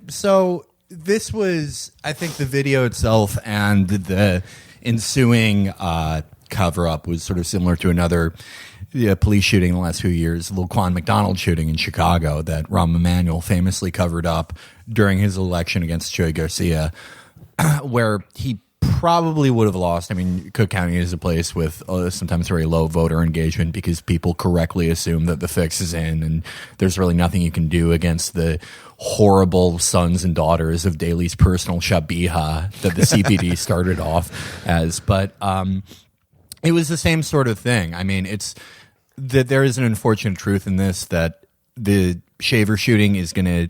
So this was, I think, the video itself and the ensuing cover-up was sort of similar to another police shooting in the last few years, the Laquan McDonald shooting in Chicago that Rahm Emanuel famously covered up during his election against Joey Garcia, where he probably would have lost. I mean, Cook County is a place with sometimes very low voter engagement because people correctly assume that the fix is in and there's really nothing you can do against the horrible sons and daughters of Daley's personal shabiha that the CPD started off as. But it was the same sort of thing. I mean, it's that there is an unfortunate truth in this, that the Shaver shooting is going to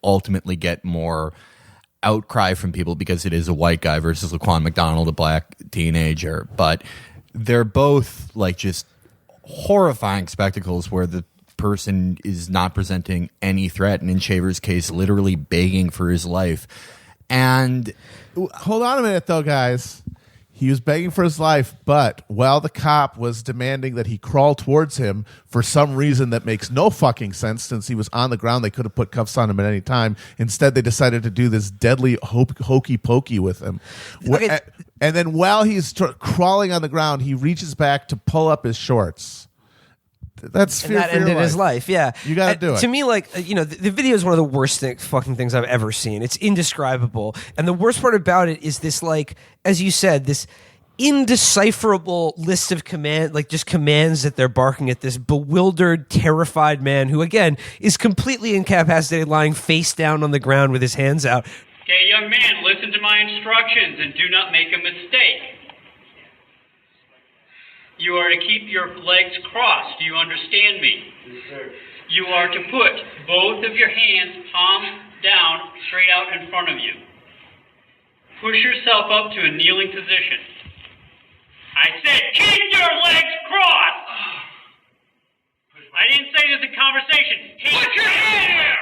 ultimately get more outcry from people because it is a white guy versus Laquan McDonald, a black teenager. But they're both like just horrifying spectacles where the person is not presenting any threat, and in Shaver's case, literally begging for his life. And hold on a minute, though, guys. He was begging for his life, but while the cop was demanding that he crawl towards him for some reason that makes no fucking sense, since he was on the ground, they could have put cuffs on him at any time. Instead, they decided to do this deadly hokey pokey with him. Okay. And then while he's crawling on the ground, he reaches back to pull up his shorts. That's fear, and that ended his life. Yeah, you got to do it. To me, like the video is one of the worst fucking things I've ever seen. It's indescribable, and the worst part about it is this, like as you said, this indecipherable list of commands that they're barking at this bewildered, terrified man who, again, is completely incapacitated, lying face down on the ground with his hands out. Okay, young man, listen to my instructions and do not make a mistake. You are to keep your legs crossed. Do you understand me? Yes, sir. You are to put both of your hands palm down, straight out in front of you. Push yourself up to a kneeling position. I said keep your legs crossed! I didn't say this in conversation. Put your hand here!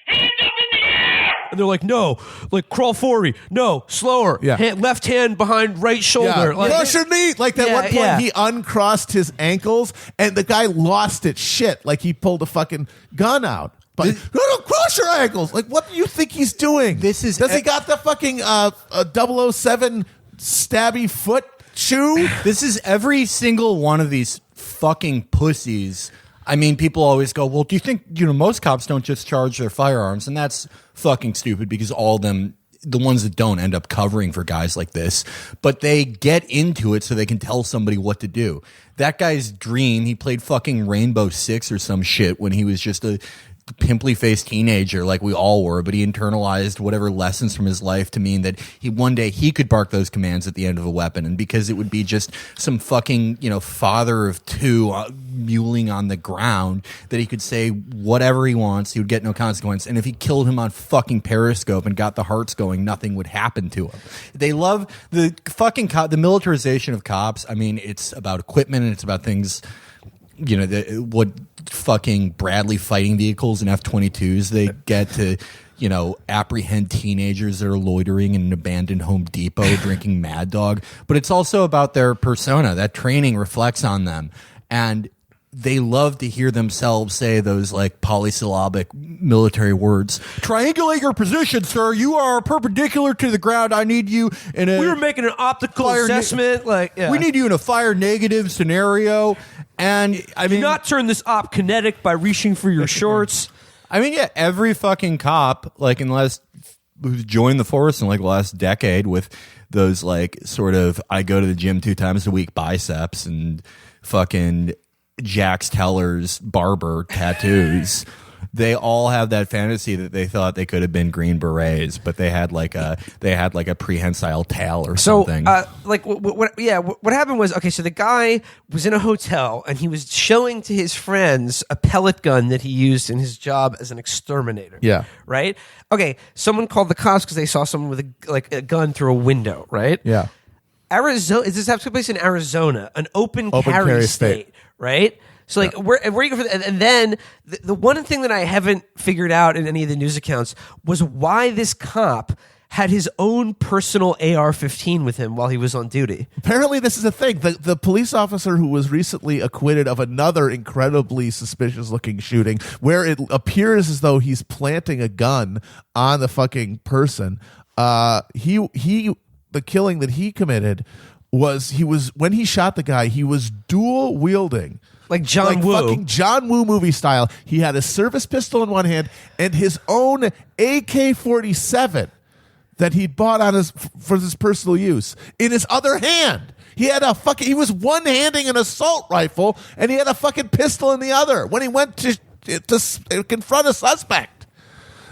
Hands up in the air! And they're like, no, like crawl forward. No, slower. Yeah. Left hand behind right shoulder. Yeah. Cross your knee. Like that one point, yeah. He uncrossed his ankles, and the guy lost it. Shit, like he pulled a fucking gun out. But no, cross your ankles. Like, what do you think he's doing? Does he got the fucking 007 stabby foot shoe? This is every single one of these fucking pussies. I mean, people always go, well, do you think, most cops don't just charge their firearms? And that's fucking stupid because all of them, the ones that don't, end up covering for guys like this. But they get into it so they can tell somebody what to do. That guy's dream, he played fucking Rainbow Six or some shit when he was just a pimply-faced teenager like we all were, but he internalized whatever lessons from his life to mean that one day he could bark those commands at the end of a weapon, and because it would be just some fucking father of two muling on the ground, that he could say whatever he wants, he would get no consequence, and if he killed him on fucking Periscope and got the hearts going, nothing would happen to him. They love the fucking the militarization of cops. I mean, it's about equipment and it's about things, what fucking Bradley fighting vehicles and F-22s they get to, apprehend teenagers that are loitering in an abandoned Home Depot drinking Mad Dog. But it's also about their persona. That training reflects on them. And they love to hear themselves say those like polysyllabic military words. Triangulate your position, sir. You are perpendicular to the ground. I need you in a... We were making an optical assessment. We need you in a fire negative scenario. And I mean... Do not turn this op kinetic by reaching for your shorts. I mean, yeah, every fucking cop, like who's joined the force in like the last decade with those like sort of, I go to the gym 2 times a week biceps and fucking Jax Teller's barber tattoos. They all have that fantasy that they thought they could have been Green Berets, but they had like a prehensile tail or something. What happened was, okay, so the guy was in a hotel and he was showing to his friends a pellet gun that he used in his job as an exterminator. Yeah. Right? Okay, someone called the cops because they saw someone with a gun through a window, right? Yeah. Arizona, this took place in Arizona, an open carry state, right? So like where you go for and then the one thing that I haven't figured out in any of the news accounts was why this cop had his own personal AR-15 with him while he was on duty. Apparently, this is a thing. The police officer who was recently acquitted of another incredibly suspicious-looking shooting, where it appears as though he's planting a gun on the fucking person. The killing that he committed was when he shot the guy, he was dual wielding. Like John Woo. Fucking John Woo movie style. He had a service pistol in one hand and his own AK-47 that he'd bought for his personal use in his other hand. He was one-handing an assault rifle and he had a fucking pistol in the other when he went to confront a suspect.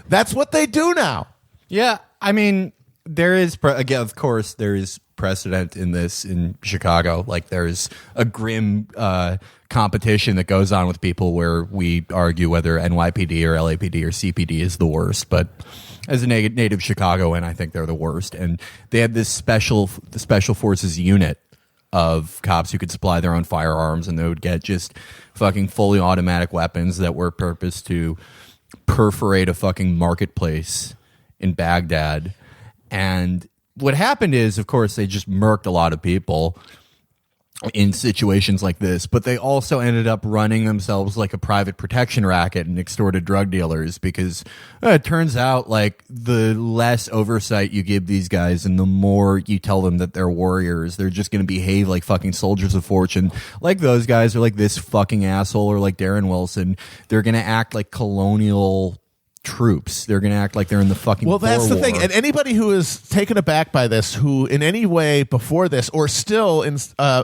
That's what they do now. Yeah, I mean, there is again, of course, there is precedent in this in Chicago. Like, there's a grim competition that goes on with people where we argue whether NYPD or LAPD or CPD is the worst. But as a native Chicagoan, I think they're the worst. And they had this special forces unit of cops who could supply their own firearms, and they would get just fucking fully automatic weapons that were purposed to perforate a fucking marketplace in Baghdad. And what happened is, of course, they just murked a lot of people in situations like this, but they also ended up running themselves like a private protection racket and extorted drug dealers, because it turns out, like, the less oversight you give these guys and the more you tell them that they're warriors, they're just going to behave like fucking soldiers of fortune. Like those guys, or like this fucking asshole, or like Darren Wilson. They're going to act like colonial troops. They're going to act like they're in the fucking Well, that's the war. thing. And anybody who is taken aback by this, who in any way before this or still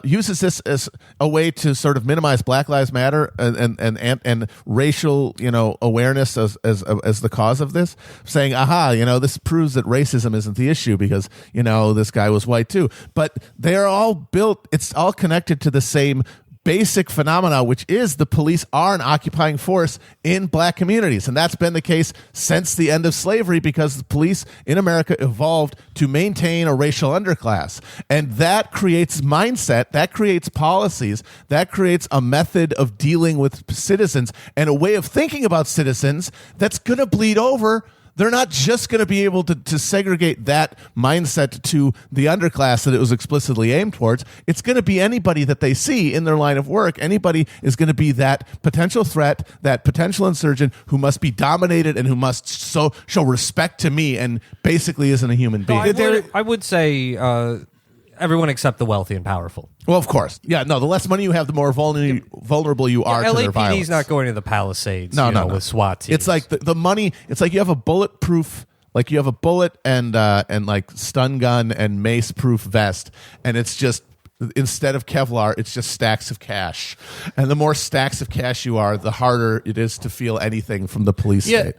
uses this as a way to sort of minimize Black Lives Matter and racial, awareness as the cause of this, saying, aha, this proves that racism isn't the issue because, this guy was white too. But they're all built, it's all connected to the same basic phenomena, which is the police are an occupying force in black communities. And that's been the case since the end of slavery, because the police in America evolved to maintain a racial underclass. And that creates mindset, that creates policies, that creates a method of dealing with citizens and a way of thinking about citizens that's going to bleed over. They're not just going to be able to segregate that mindset to the underclass that it was explicitly aimed towards. It's going to be anybody that they see in their line of work. Anybody is going to be that potential threat, that potential insurgent who must be dominated and who must show respect to me and basically isn't a human being. No, I would say everyone except the wealthy and powerful. Well, of course. Yeah, no, the less money you have, the more vulnerable you are to their violence. LAPD's not going to the Palisades no. with SWAT teams. It's like the money, it's like you have a bulletproof, like you have a bullet and like stun gun and mace proof vest, and it's just, instead of Kevlar, it's just stacks of cash. And the more stacks of cash you are, the harder it is to feel anything from the police state.